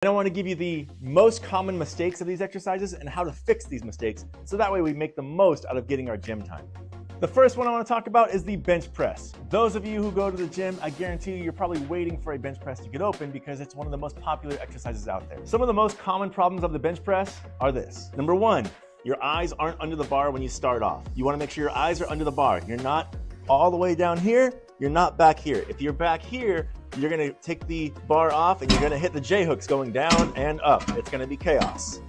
And I want to give you the most common mistakes of these exercises and how to fix these mistakes so that way we make the most out of getting our gym time. The first one I want to talk about is the bench press. Those of you who go to the gym, I guarantee you're probably waiting for a bench press to get open because it's one of the most popular exercises out there. Some of the most common problems of the bench press are this. Number one, your eyes aren't under the bar when you start off. You want to make sure your eyes are under the bar. You're not all the way down here, you're not back here. If you're back here, you're gonna take the bar off and you're gonna hit the J-hooks going down and up. It's gonna be chaos.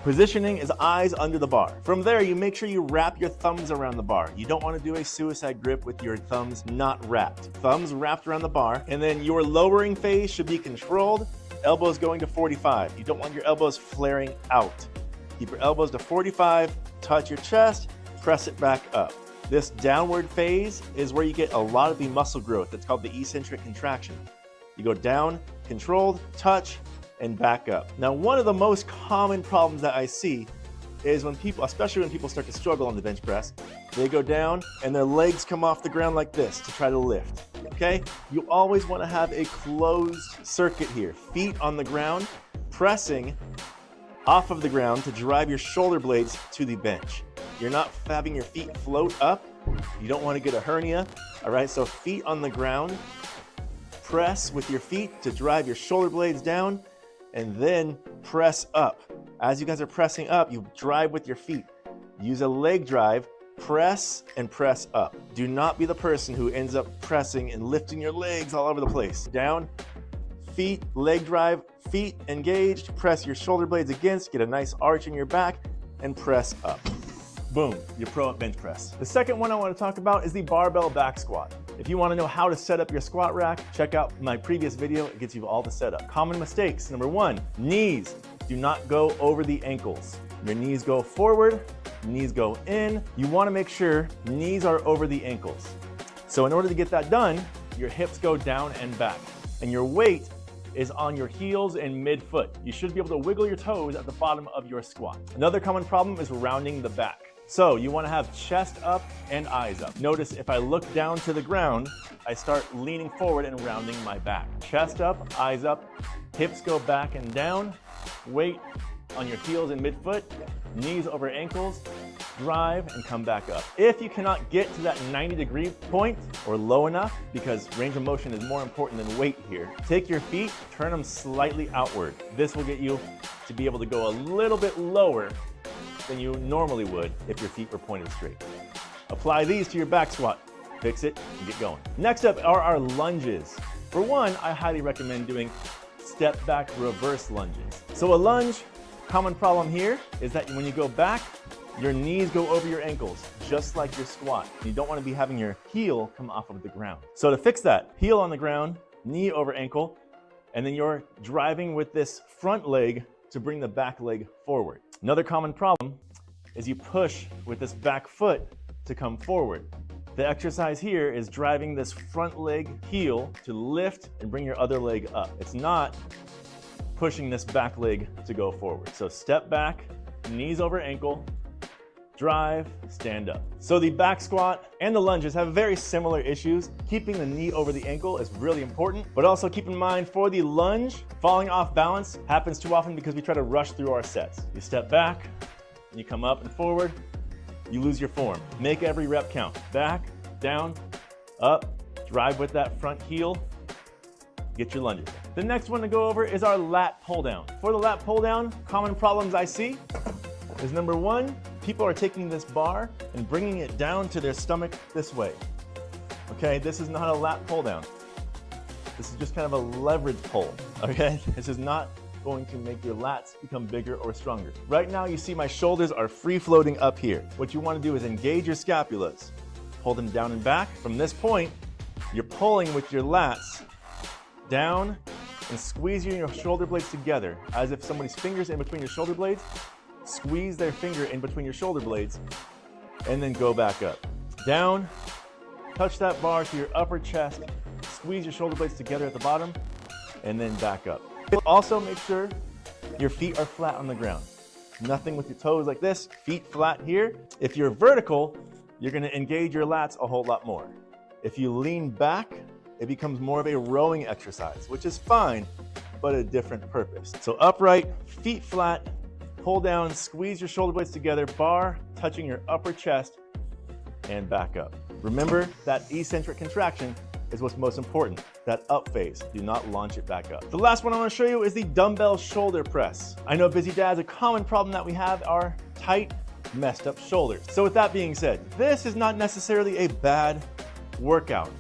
Positioning is eyes under the bar. From there, you make sure you wrap your thumbs around the bar. You don't want to do a suicide grip with your thumbs not wrapped. Thumbs wrapped around the bar, and then your lowering phase should be controlled. Elbows going to 45. You don't want your elbows flaring out. Keep your elbows to 45, touch your chest, press it back up. This downward phase is where you get a lot of the muscle growth. It's called the eccentric contraction. You go down, controlled, touch, and back up. Now, one of the most common problems that I see is when people, especially when people start to struggle on the bench press, they go down and their legs come off the ground like this to try to lift, okay? You always want to have a closed circuit here. Feet on the ground, pressing off of the ground to drive your shoulder blades to the bench. You're not having your feet float up. You don't want to get a hernia, all right? So feet on the ground, press with your feet to drive your shoulder blades down, and then press up. As you guys are pressing up, you drive with your feet. Use a leg drive, press and press up. Do not be the person who ends up pressing and lifting your legs all over the place. Down, feet, leg drive, feet engaged, press your shoulder blades against, get a nice arch in your back, and press up. Boom, you're pro at bench press. The second one I want to talk about is the barbell back squat. If you want to know how to set up your squat rack, check out my previous video. It gets you all the setup. Common mistakes. Number one, knees do not go over the ankles. Your knees go forward, knees go in. You want to make sure knees are over the ankles. So in order to get that done, your hips go down and back, and your weight is on your heels and mid-foot. You should be able to wiggle your toes at the bottom of your squat. Another common problem is rounding the back. So you want to have chest up and eyes up. Notice if I look down to the ground, I start leaning forward and rounding my back. Chest up, eyes up, hips go back and down, weight on your heels and midfoot, knees over ankles, drive and come back up. If you cannot get to that 90-degree point or low enough, because range of motion is more important than weight here, take your feet, turn them slightly outward. This will get you to be able to go a little bit lower than you normally would if your feet were pointed straight. Apply these to your back squat, fix it, and get going. Next up are our lunges. For one, I highly recommend doing step back reverse lunges. So a lunge, common problem here is that when you go back, your knees go over your ankles, just like your squat. You don't want to be having your heel come off of the ground. So to fix that, heel on the ground, knee over ankle, and then you're driving with this front leg to bring the back leg forward. Another common problem is you push with this back foot to come forward. The exercise here is driving this front leg heel to lift and bring your other leg up. It's not pushing this back leg to go forward. So step back, knees over ankle, drive, stand up. So the back squat and the lunges have very similar issues. Keeping the knee over the ankle is really important, but also keep in mind for the lunge, falling off balance happens too often because we try to rush through our sets. You step back, you come up and forward, you lose your form. Make every rep count. Back, down, up, drive with that front heel, get your lunges. The next one to go over is our lat pull down. For the lat pull down, common problems I see is number one, people are taking this bar and bringing it down to their stomach this way. Okay, this is not a lat pull down. This is just kind of a leverage pull, okay? This is not going to make your lats become bigger or stronger. Right now, you see my shoulders are free floating up here. What you want to do is engage your scapulas, pull them down and back. From this point, you're pulling with your lats down and squeezing your shoulder blades together as if somebody's fingers in between your shoulder blades. Squeeze their finger in between your shoulder blades and then go back up. Down, touch that bar to your upper chest, squeeze your shoulder blades together at the bottom, and then back up. Also make sure your feet are flat on the ground. Nothing with your toes like this, feet flat here. If you're vertical, you're gonna engage your lats a whole lot more. If you lean back, it becomes more of a rowing exercise, which is fine, but a different purpose. So upright, feet flat, pull down, squeeze your shoulder blades together, bar touching your upper chest, and back up. Remember that eccentric contraction is what's most important, that up phase. Do not launch it back up. The last one I want to show you is the dumbbell shoulder press. I know busy dads, a common problem that we have are tight, messed up shoulders. So with that being said, this is not necessarily a bad workout.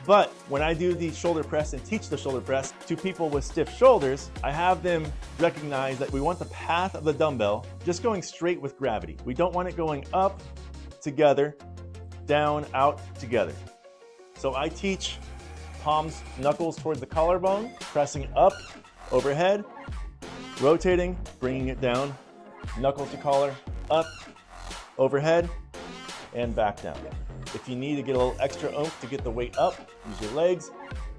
But when I do the shoulder press and teach the shoulder press to people with stiff shoulders, I have them recognize that we want the path of the dumbbell just going straight with gravity. We don't want it going up, together, down, out, together. So I teach palms, knuckles towards the collarbone, pressing up, overhead, rotating, bringing it down, knuckles to collar, up, overhead, and back down. If you need to get a little extra oomph to get the weight up, use your legs,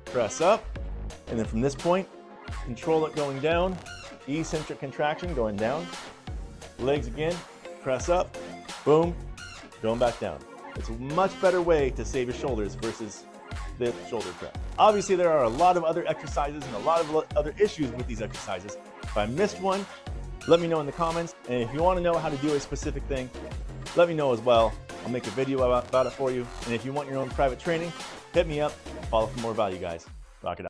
press up, and then from this point, control it going down, eccentric contraction going down, legs again, press up, boom, going back down. It's a much better way to save your shoulders versus the shoulder press. Obviously, there are a lot of other exercises and a lot of other issues with these exercises. If I missed one, let me know in the comments. And if you want to know how to do a specific thing, let me know as well. I'll make a video about it for you. And if you want your own private training, hit me up. Follow for more value, guys. Rock it out.